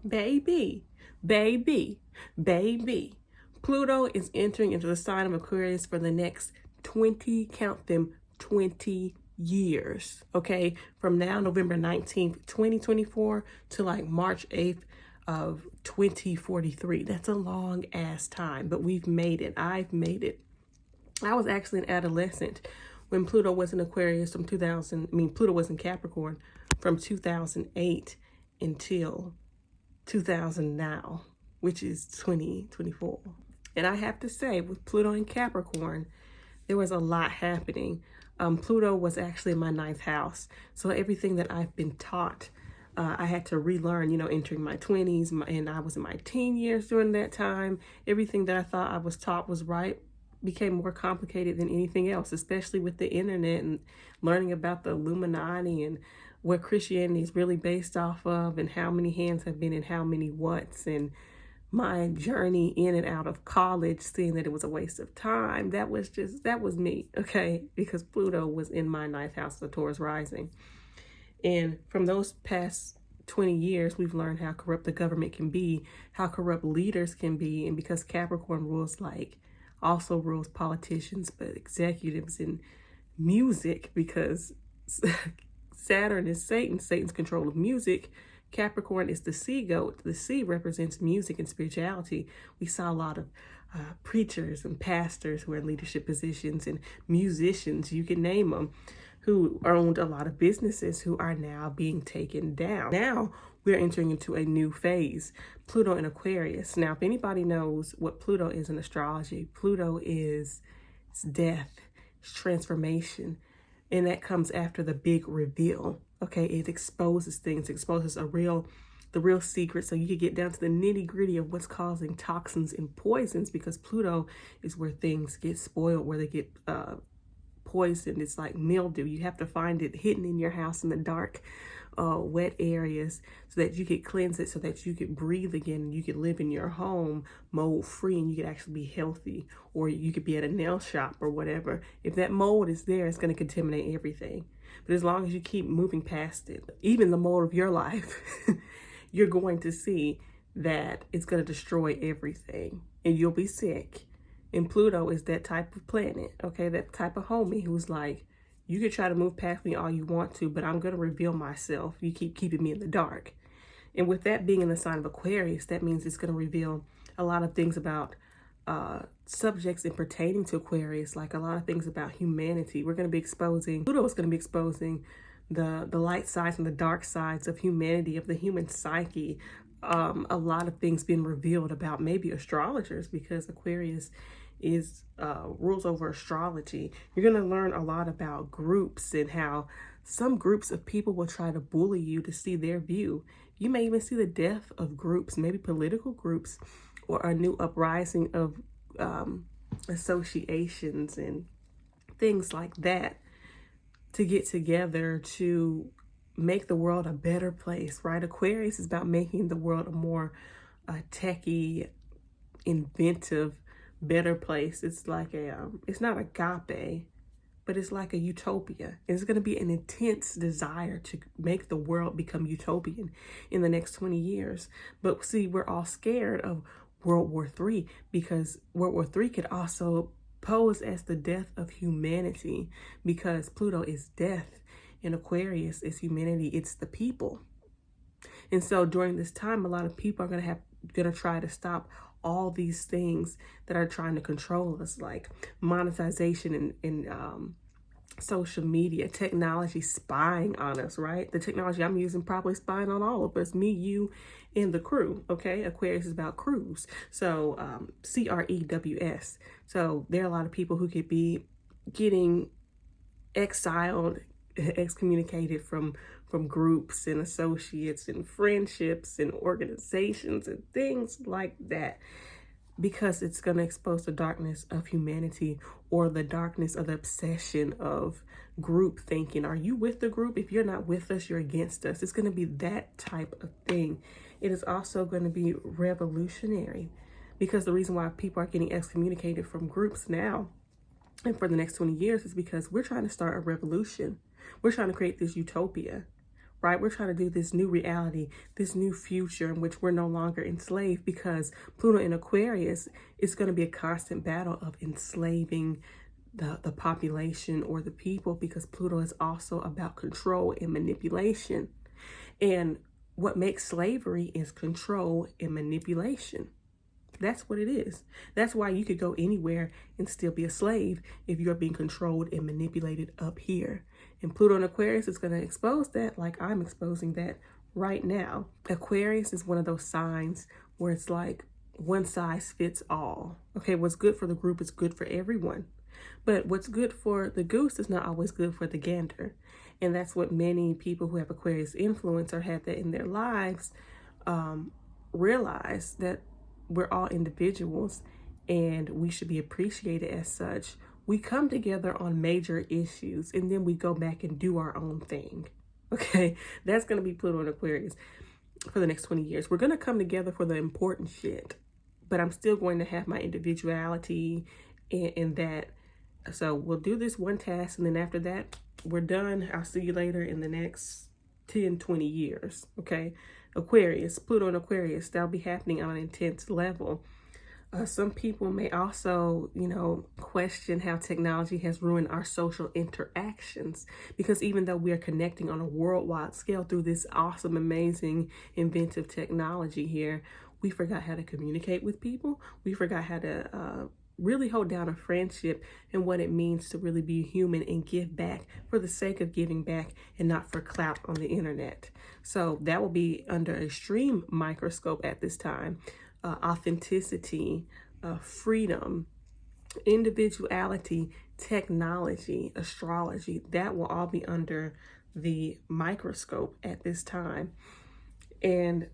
Baby, baby, baby. Pluto is entering into the sign of Aquarius for the next 20, count them, 20 years. Okay, from now, November 19th, 2024 to like March 8th of 2043. That's a long ass time, but we've made it. I've made it. I was actually an adolescent when Pluto was in Aquarius from Pluto was in Capricorn from 2008 until 2000 now, which is 2024. And I have to say, with Pluto in Capricorn, there was a lot happening. Pluto was actually in my 9th house. So everything that I've been taught, I had to relearn, entering my 20s, and I was in my teen years during that time. Everything that I thought I was taught was right became more complicated than anything else, especially with the internet and learning about the Illuminati and what Christianity is really based off of and how many hands have been in how many whats, and my journey in and out of college, seeing that it was a waste of time. That was me, okay? Because Pluto was in my 9th house of Taurus rising. And from those past 20 years, we've learned how corrupt the government can be, how corrupt leaders can be. And because Capricorn also rules politicians, but executives and music, because Saturn is Satan's control of music. Capricorn is the sea goat. The sea represents music and spirituality. We saw a lot of preachers and pastors who are in leadership positions and musicians, you can name them, who owned a lot of businesses who are now being taken down. Now we're entering into a new phase, Pluto in Aquarius. Now, if anybody knows what Pluto is in astrology, Pluto is death, it's transformation. And that comes after the big reveal. Okay, it exposes things, exposes the real secret. So you can get down to the nitty gritty of what's causing toxins and poisons, because Pluto is where things get spoiled, where they get poisoned. It's like mildew. You have to find it hidden in your house in the dark, wet areas, so that you could cleanse it, so that you could breathe again and you could live in your home mold free, and you could actually be healthy, or you could be at a nail shop or whatever. If that mold is there, it's going to contaminate everything. But as long as you keep moving past it, even the mold of your life, you're going to see that it's going to destroy everything and you'll be sick. And Pluto is that type of planet, okay? That type of homie who's like, you can try to move past me all you want to, but I'm going to reveal myself. You keep keeping me in the dark. And with that being in the sign of Aquarius, that means it's going to reveal a lot of things about subjects and pertaining to Aquarius, like a lot of things about humanity. We're going to be exposing, Pluto is going to be exposing the light sides and the dark sides of humanity, of the human psyche. A lot of things being revealed about maybe astrologers, because Aquarius is rules over astrology. You're going to learn a lot about groups and how some groups of people will try to bully you to see their view. You may even see the death of groups, maybe political groups, or a new uprising of associations and things like that, to get together to make the world a better place, right? Aquarius is about making the world a more techie, inventive, better place. It's like it's not agape, but it's like a utopia. It's going to be an intense desire to make the world become utopian in the next 20 years. But see, we're all scared of World War III, because World War III could also pose as the death of humanity, because Pluto is death and Aquarius is humanity. It's the people. And so during this time, a lot of people are going to try to stop all these things that are trying to control us, like monetization and social media, technology spying on us, right? The technology I'm using probably spying on all of us, me, you, and the crew, okay? Aquarius is about crews. So CREWS. So there are a lot of people who could be getting exiled, excommunicated from groups and associates and friendships and organizations and things like that, because it's going to expose the darkness of humanity, or the darkness of the obsession of group thinking. Are you with the group? If you're not with us, you're against us. It's going to be that type of thing. It is also going to be revolutionary, because the reason why people are getting excommunicated from groups now and for the next 20 years is because we're trying to start a revolution. We're trying to create this utopia. right? We're trying to do this new reality, this new future in which we're no longer enslaved, because Pluto in Aquarius is going to be a constant battle of enslaving the population or the people, because Pluto is also about control and manipulation. And what makes slavery is control and manipulation. That's what it is. That's why you could go anywhere and still be a slave if you're being controlled and manipulated up here. And Pluto in Aquarius is going to expose that, like I'm exposing that right now. Aquarius is one of those signs where it's like one size fits all. Okay, what's good for the group is good for everyone. But what's good for the goose is not always good for the gander. And that's what many people who have Aquarius influence or have that in their lives realize, that we're all individuals and we should be appreciated as such. We come together on major issues and then we go back and do our own thing. Okay, that's going to be Pluto in Aquarius for the next 20 years. We're going to come together for the important shit, but I'm still going to have my individuality in that. So we'll do this one task, and then after that, we're done. I'll see you later in the next 10, 20 years. Okay. Aquarius, Pluto in Aquarius, that'll be happening on an intense level. Some people may also, question how technology has ruined our social interactions, because even though we are connecting on a worldwide scale through this awesome, amazing, inventive technology here, we forgot how to communicate with people. We forgot how to really hold down a friendship and what it means to really be human and give back for the sake of giving back and not for clout on the internet. So that will be under extreme microscope at this time. Authenticity, freedom, individuality, technology, astrology, that will all be under the microscope at this time. And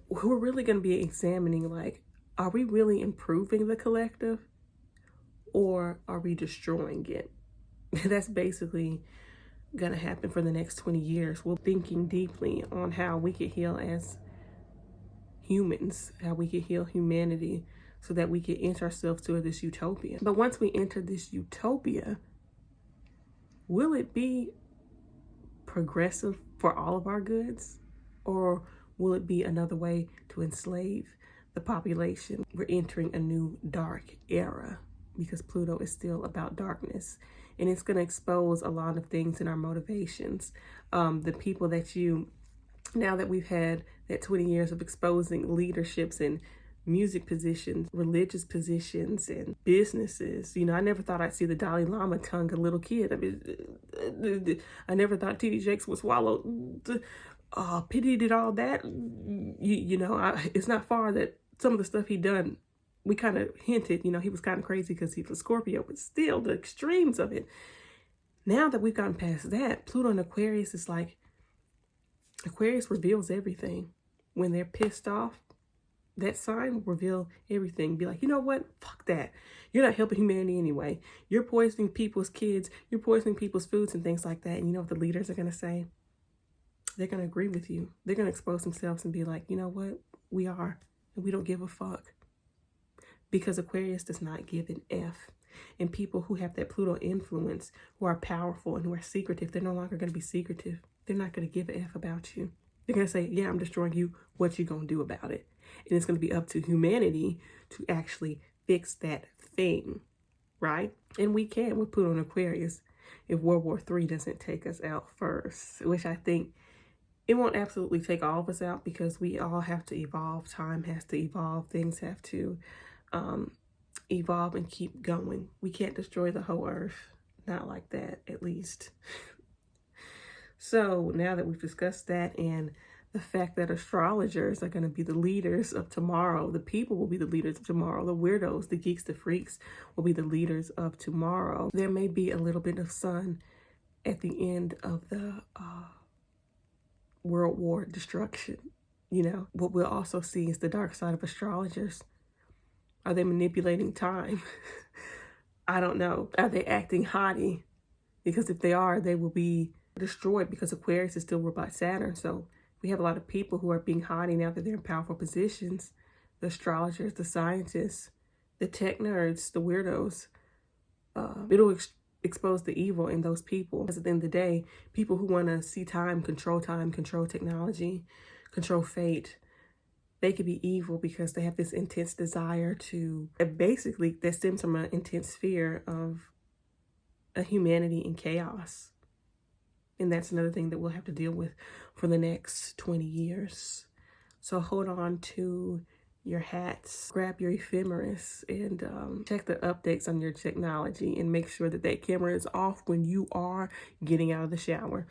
we're really going to be examining, like, are we really improving the collective or are we destroying it? That's basically going to happen for the next 20 years. We're thinking deeply on how we could heal as humans, how we could heal humanity so that we could enter ourselves to this utopia. But once we enter this utopia, will it be progressive for all of our goods, or will it be another way to enslave the population? We're entering a new dark era because Pluto is still about darkness, and it's going to expose a lot of things in our motivations. The people that now that we've had that 20 years of exposing leaderships and music positions, religious positions, and businesses. I never thought I'd see the Dalai Lama tongue a little kid. I never thought T.D. Jakes would swallow. Pity did all that. It's not far that some of the stuff he done, we kind of hinted, he was kind of crazy because he was Scorpio, but still the extremes of it. Now that we've gotten past that, Pluto in Aquarius is like, Aquarius reveals everything. When they're pissed off, that sign will reveal everything. Be like, you know what? Fuck that. You're not helping humanity anyway. You're poisoning people's kids. You're poisoning people's foods and things like that. And you know what the leaders are going to say? They're going to agree with you. They're going to expose themselves and be like, you know what? We are. And we don't give a fuck. Because Aquarius does not give an F. And people who have that Pluto influence, who are powerful and who are secretive, they're no longer going to be secretive. They're not going to give a F about you. They're going to say, yeah, I'm destroying you. What you going to do about it? And it's going to be up to humanity to actually fix that thing, right? And we can with Pluto in Aquarius if World War III doesn't take us out first, which I think it won't absolutely take all of us out, because we all have to evolve. Time has to evolve. Things have to evolve and keep going. We can't destroy the whole earth. Not like that, at least. So now that we've discussed that, and the fact that astrologers are going to be the leaders of tomorrow, the people will be the leaders of tomorrow, the weirdos, the geeks, the freaks will be the leaders of tomorrow. There may be a little bit of sun at the end of the World War destruction. What we'll also see is the dark side of astrologers. Are they manipulating time? I don't know. Are they acting haughty? Because if they are, they will be destroyed, because Aquarius is still ruled by Saturn. So we have a lot of people who are being haughty now that they're in powerful positions. The astrologers, the scientists, the tech nerds, the weirdos. It'll expose the evil in those people. Because at the end of the day, people who want to see time, control technology, control fate, they could be evil because they have this intense desire to, basically, that stems from an intense fear of a humanity in chaos. And that's another thing that we'll have to deal with for the next 20 years. So hold on to your hats, grab your ephemeris, and check the updates on your technology and make sure that that camera is off when you are getting out of the shower.